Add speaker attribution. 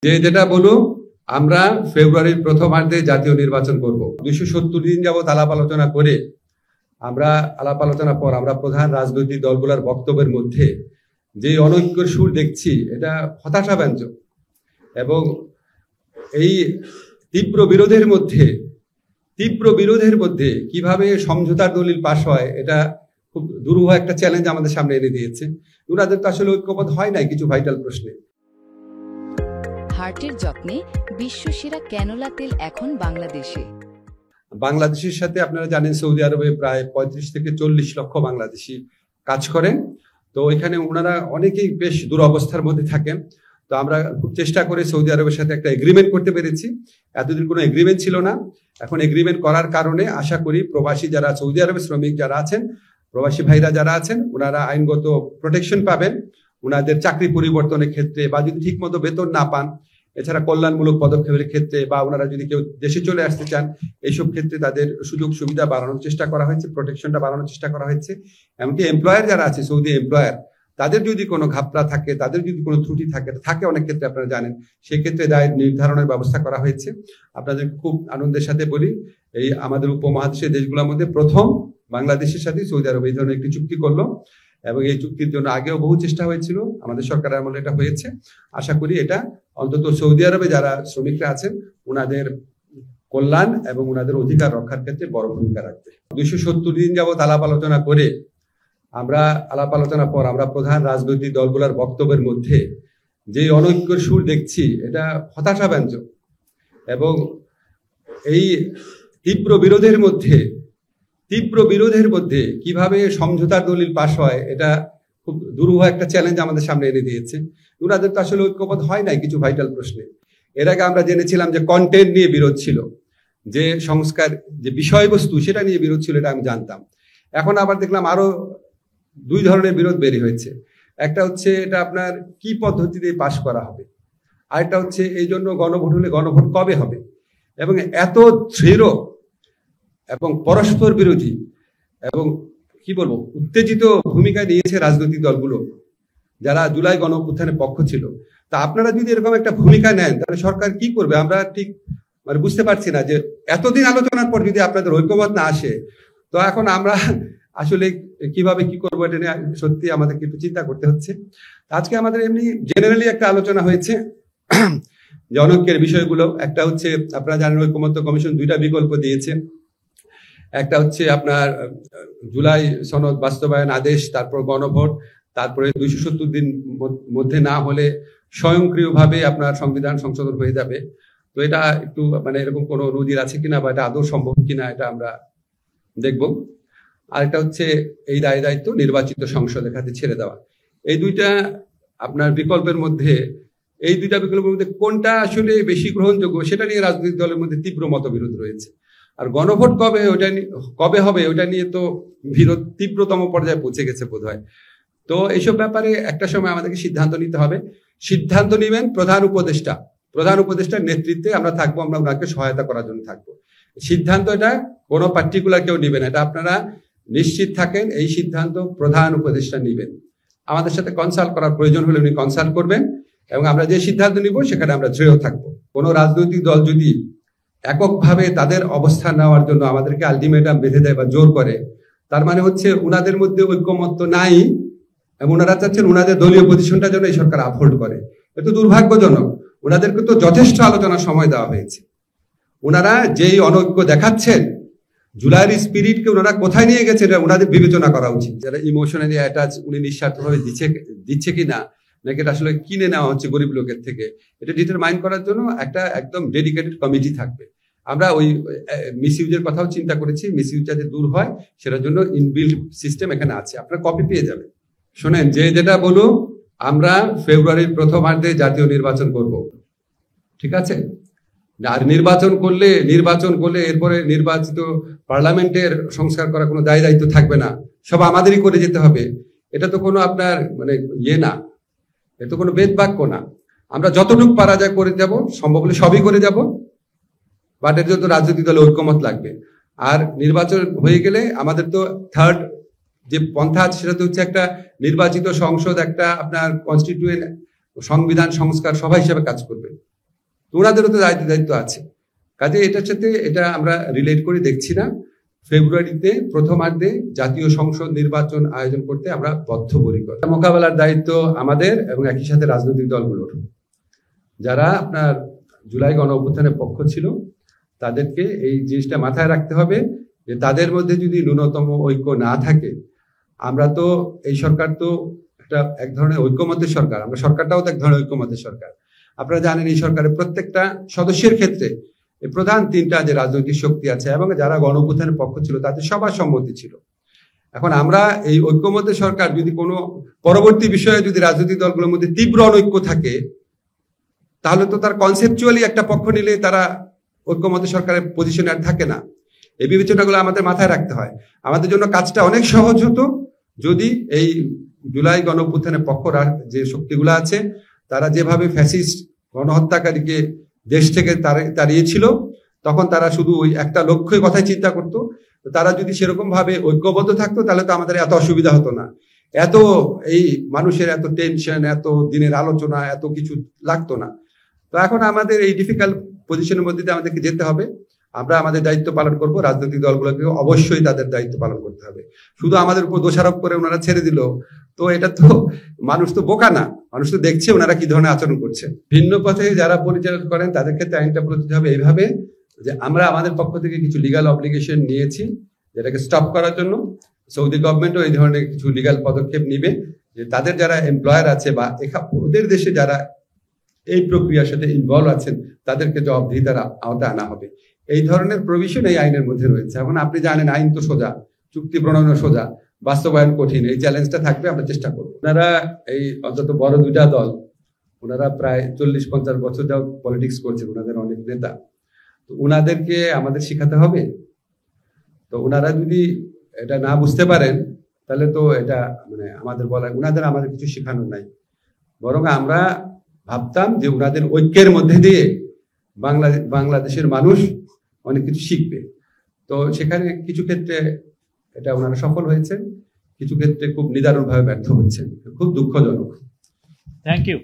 Speaker 1: যেটা বলুন, আমরা ফেব্রুয়ারির প্রথমার্ধে জাতীয় নির্বাচন করব। 270 দিন যাবত আলাপ আলোচনা করে আমরা প্রধান রাজনৈতিক দলগুলোর বক্তব্যের মধ্যে যে অনৈক্যের সুর দেখছি, এটা হতাশাব্যঞ্জক। এবং এই তীব্র বিরোধের মধ্যে কিভাবে সমঝোতার দলিল পাশ হয়, এটা খুব দুরূহ একটা চ্যালেঞ্জ আমাদের সামনে এনে দিয়েছে। ওনাদের তো আসলে ঐক্যবদ্ধ হয় নাই কিছু ভাইটাল প্রশ্নে।
Speaker 2: হার্টের যত্নে বিশ্বসেরা ক্যানোলা তেল এখন
Speaker 1: বাংলাদেশের সাথে আপনারা জানেন সৌদি আরবে প্রায় 35 থেকে 40 লক্ষ বাংলাদেশি কাজ করেন। তো এখানে ওনারা অনেকেই বেশ দুরবস্থার মধ্যে থাকেন। তো আমরা খুব চেষ্টা করে সৌদি আরবের সাথে একটা এগ্রিমেন্ট করতে পেরেছি। এতদিন কোনো এগ্রিমেন্ট ছিল না। এখন এগ্রিমেন্ট করার কারণে আশা করি প্রবাসী যারা সৌদি আরবের শ্রমিক যারা আছেন, প্রবাসী ভাইরা যারা আছেন, ওনারা আইনগত প্রোটেকশন পাবেন ওনাদের চাকরি পরিবর্তনের ক্ষেত্রে, বা যদি ঠিক মতো বেতন না পান, এছাড়া কল্যাণমূলক পদক্ষেপের ক্ষেত্রে, বা ওনারা যদি কেউ দেশে চলে আসতে চান, এইসব ক্ষেত্রে তাদের সুযোগ সুবিধা বাড়ানোর চেষ্টা করা হয়েছে, প্রোটেকশনটা বাড়ানোর চেষ্টা করা হয়েছে। এমনকি এমপ্লয়ার যারা আছে, সৌদি এমপ্লয়ার, তাদের যদি কোনো ঘাপলা থাকে, তাদের যদি কোনো ত্রুটি থাকে অনেক ক্ষেত্রে আপনারা জানেন, সেই ক্ষেত্রে দায় নির্ধারণের ব্যবস্থা করা হয়েছে। আপনাদের খুব আনন্দের সাথে বলি, এই আমাদের উপমহাদেশের দেশগুলোর মধ্যে প্রথম বাংলাদেশের সাথে সৌদি আরব এই ধরনের একটি চুক্তি করলো। এবং এই চুক্তির জন্য আগেও বহু চেষ্টা হয়েছিল, আমাদের সরকারের আমলে এটা হয়েছে। আশা করি এটা অন্তত সৌদি আরবে যারা শ্রমিকরা আছেন ওনাদের কল্যাণ এবং ওনাদের অধিকার রক্ষার ক্ষেত্রে বড় ভূমিকা রাখবে। 270 দিন যাবত আলাপ আলোচনার পর আমরা প্রধান রাজনৈতিক দলগুলোর বক্তব্যের মধ্যে যে অনৈক্যের সুর দেখছি, এটা হতাশাব্যঞ্জক। এবং এই তীব্র বিরোধের মধ্যে কিভাবে সমঝোতার দলিল পাশ হয়, এটা খুব দুরূহ একটা চ্যালেঞ্জ আমাদের সামনে এনে দিয়েছে। ওনাদের তো আসলে ঐক্যবদ্ধ হয় নাই কিছু ভাইটাল প্রশ্নে। এর আগে আমরা জেনেছিলাম যে কন্টেন্ট নিয়ে বিরোধ ছিল, যে সংস্কার যে বিষয়বস্তু সেটা নিয়ে বিরোধ ছিল, এটা আমি জানতাম। এখন আবার দেখলাম আরো 2 ধরনের বিরোধ বের হয়েছে। একটা হচ্ছে এটা আপনার কি পদ্ধতিতে পাশ করা হবে, আরেকটা হচ্ছে এই জন্য গণভোট হলে গণভোট কবে হবে। এবং এত দৃঢ় এবং পরস্পর বিরোধী এবং কি বলবো উত্তেজিত ভূমিকা নিয়েছে রাজনৈতিক দলগুলো যারা জুলাই গণঅভ্যুত্থানের পক্ষ ছিল। তা আপনারা যদি এরকম একটা ভূমিকা নেন, তাহলে সরকার কি করবে আমরা ঠিক বুঝতে পারছি না। যে এতদিন আলোচনার পর যদি আপনাদের ঐক্যমত না আসে, তো এখন আমরা আসলে কিভাবে কি করবো, এটা নিয়ে সত্যি আমাদেরকে একটু চিন্তা করতে হচ্ছে। আজকে আমাদের এমনি জেনারেলি একটা আলোচনা হয়েছে যে অনৈক্যের বিষয়গুলো। একটা হচ্ছে আপনারা জানেন ঐকমত্য কমিশন 2টা বিকল্প দিয়েছে। একটা হচ্ছে আপনার জুলাই সনদ বাস্তবায়ন আদেশ, তারপর গণভোট, তারপরে 270 দিন মধ্যে না হলে স্বয়ংক্রিয়ভাবে আপনার সংবিধান সংশোধন হয়ে যাবে। তো এটা একটু এরকম কোনো নজির আছে কিনা, বা এটা আদৌ সম্ভব কিনা, এটা আমরা দেখব। আরেকটা হচ্ছে এই দায়িত্ব নির্বাচিত সংসদের হাতে ছেড়ে দেওয়া। এই 2টা আপনার বিকল্পের মধ্যে কোনটা আসলে বেশি গ্রহণযোগ্য, সেটা নিয়ে রাজনৈতিক দলের মধ্যে তীব্র মতবিরোধ রয়েছে। আর গণভোট কবে হবে ওটা নিয়ে তো বিরোধ তীব্রতম পর্যায়ে পৌঁছে গেছে বোধ হয়। তো এইসব ব্যাপারে একটা সময় আমাদেরকে সিদ্ধান্ত নিতে হবে। সিদ্ধান্ত নেবেন প্রধান উপদেষ্টার নেতৃত্বে আমরা থাকবো, আমরা ওনাকে সহায়তা করার জন্য থাকবো। সিদ্ধান্ত এটা কোনো পার্টিকুলার কেউ নেবেন, এটা আপনারা নিশ্চিত থাকেন। এই সিদ্ধান্ত প্রধান উপদেষ্টা নেবেন। আমাদের সাথে কনসাল্ট করার প্রয়োজন হলে উনি কনসাল্ট করবেন, এবং আমরা যে সিদ্ধান্ত নিব সেখানে আমরা দৃঢ় থাকবো। কোনো রাজনৈতিক দল যদি এককভাবে তাদের অবস্থান নেওয়ার জন্য আমাদেরকে আলটিমেটাম বেঁধে দেয় বা জোর করে, তার মানে হচ্ছে উনাদের মধ্যে ঐক্যমত্য নাই, এবং ওনারা চাচ্ছেন উনাদের দলীয় পজিশনটা যেন এই সরকার আপহোল্ড করে। এটা দুর্ভাগ্যজনক। ওনাদেরকে তো যথেষ্ট আলোচনার সময় দেওয়া হয়েছে। ওনারা যেই অনৈক্য দেখাচ্ছেন, জুলাইয়ের স্পিরিটকে ওনারা কোথায় নিয়ে গেছে, এটা ওনাদের বিবেচনা করা উচিত। যারা ইমোশনালি অ্যাটাচ, উনি নিঃস্বার্থভাবে দিচ্ছে কিনা, নাকি এটা আসলে কিনে নেওয়া হচ্ছে গরিব লোকের থেকে, এটা ডিটারমাইন করার জন্য একটা একদম ডেডিকেটেড কমিটি থাকবে। আমরা ওই মিসইউজের কথাও চিন্তা করেছি, মিসইউজ যাতে দূর হয় সেটার জন্য ইনবিল্ট সিস্টেম এখানে আছে, আপনারা কপি পেয়ে যাবেন। শোনেন, যেটা বলুন, আমরা ফেব্রুয়ারির প্রথমার্ধে জাতীয় নির্বাচন করব, ঠিক আছে? আর নির্বাচন করলে এরপরে নির্বাচিত পার্লামেন্টের সংস্কার করার কোনো দায়িত্ব থাকবে না, সব আমাদেরই করে যেতে হবে। এটা তো কোনো আপনার না, এটা তো কোনো বেদ বাক্য না। আমরা যতটুকু পারা যায় করে যাব, সম্ভব হলে সবই করে যাব, বাট এর জন্য রাজনৈতিক দলে ঐক্যমত লাগবে। আর নির্বাচন হয়ে গেলে আমাদের তো থার্ড যে পন্থা আছে, সেটা তো হচ্ছে একটা নির্বাচিত সংসদ, একটা আপনার কনস্টিটিউয়েন্ট সংবিধান সংস্কার সভা হিসেবে কাজ করবে। তো ওনাদেরও তো দায়িত্ব আছে। কাজে এটার সাথে এটা আমরা রিলেট করে দেখছি না। ফেব্রুয়ারিতে প্রথমার্ধে জাতীয় সংসদ নির্বাচন আয়োজন করতে আমরা বদ্ধপরিকর। মোকাবেলার দায়িত্ব আমাদের এবং একই সাথে রাজনৈতিক দলগুলোর। যারা আপনার জুলাই গণ অভ্যুত্থানের পক্ষ ছিল তাদেরকে এই জিনিসটা মাথায় রাখতে হবে যে তাদের মধ্যে যদি ন্যূনতম ঐক্য না থাকে, আমরা তো এই সরকার তো এক ধরনের ঐক্যমতের সরকার, আমরা সরকারটাও তো এক ধরনের ঐক্যমতের সরকার। আপনারা জানেন এই সরকারের প্রত্যেকটা সদস্যের ক্ষেত্রে এই প্রধান তিনটা যে রাজনৈতিক শক্তি আছে এবং যারা গণ অভ্যুত্থানের পক্ষ ছিল তাদের সবার সম্মতি ছিল। এখন আমরা এই ঐক্যমতের সরকার যদি কোনো পরবর্তী বিষয়ে যদি রাজনৈতিক দলগুলোর মধ্যে তীব্র অনৈক্য থাকে, তাহলে তো তার কনসেপচুয়ালি একটা পক্ষ নিলে তারা ঐক্যমতের সরকারের পজিশনে আর থাকে না। এই বিবেচনাগুলো আমাদের মাথায় রাখতে হয়। আমাদের জন্য কাজটা অনেক সহজ হতো যদি এই জুলাই গণ অভ্যুত্থানের পক্ষরা যে শক্তিগুলো আছে তারা যেভাবে ফ্যাসিস্ট গণহত্যাকারীকে দেশ থেকে তাড়িয়েছিল, তখন তারা শুধু ওই একটা লক্ষ্যের কথাই চিন্তা করতো। তারা যদি সেরকম ভাবে ঐক্যবদ্ধ থাকতো তাহলে তো আমাদের এত অসুবিধা হতো না, এত এই মানুষের এত টেনশন, এত দিনের আলোচনা, এত কিছু লাগতো না। তো এখন আমাদের এই ডিফিকাল্ট পজিশনের মধ্যে দিয়ে আমাদেরকে যেতে হবে। আমরা আমাদের দায়িত্ব পালন করব, রাজনৈতিক দলগুলোকে অবশ্যই তাদের দায়িত্ব পালন করতে হবে। শুধু আমাদের উপর দোষারোপ করে ওনারা ছেড়ে দিল, তো এটা তো মানুষ তো বোকা না, মানুষ তো দেখছে ওনারা কি ধরনের আচরণ করছে। ভিন্ন পথে যারা পরিচালনা করেন তাদের ক্ষেত্রে আইনটা প্রযোজ্য হবে এইভাবে যে আমরা আমাদের পক্ষ থেকে কিছু লিগ্যাল অব্লিগেশন নিয়েছি যেটাকে স্টপ করার জন্য। সৌদি গভর্নমেন্টও এই ধরনের কিছু লিগ্যাল পদক্ষেপ নিবে যে তাদের যারা এমপ্লয়ার আছে বা ওদের দেশে যারা এই প্রক্রিয়ার সাথে ইনভলভ আছেন তাদেরকে জবাবদিহিতার আওতায় আনা হবে। এই ধরনের প্রভিশন এই আইনের মধ্যে রয়েছে। এখন আপনি জানেন আইন তো সোজা, চুক্তি প্রণয়ন সোজা, বাস্তবায়ন কঠিন। এই চ্যালেঞ্জটা থাকবে, আমরা চেষ্টা করব। ওনারা এই অন্তত বড় দুইটা দল, ওনারা প্রায় 40-50 বছর যাও পলিটিক্স করছেন, ওনাদের অনেক নেতা। তো ওনাদেরকে আমাদের শিখাতে হবে। তো ওনারা যদি এটা না বুঝতে পারেন তাহলে তো এটা মানে আমাদের বলা, ওনাদের আমাদের কিছু শেখানোর নাই। বরং আমরা ভাবতাম যে ওনাদের ঐক্যের মধ্যে দিয়ে বাংলাদেশের মানুষ অনেক কিছু শিখবে। তো সেখানে কিছু ক্ষেত্রে এটা ওনারা সফল হয়েছেন, কিছু ক্ষেত্রে খুব নিদারুণভাবে ব্যর্থ হচ্ছেন, খুব দুঃখজনক।
Speaker 3: Thank you.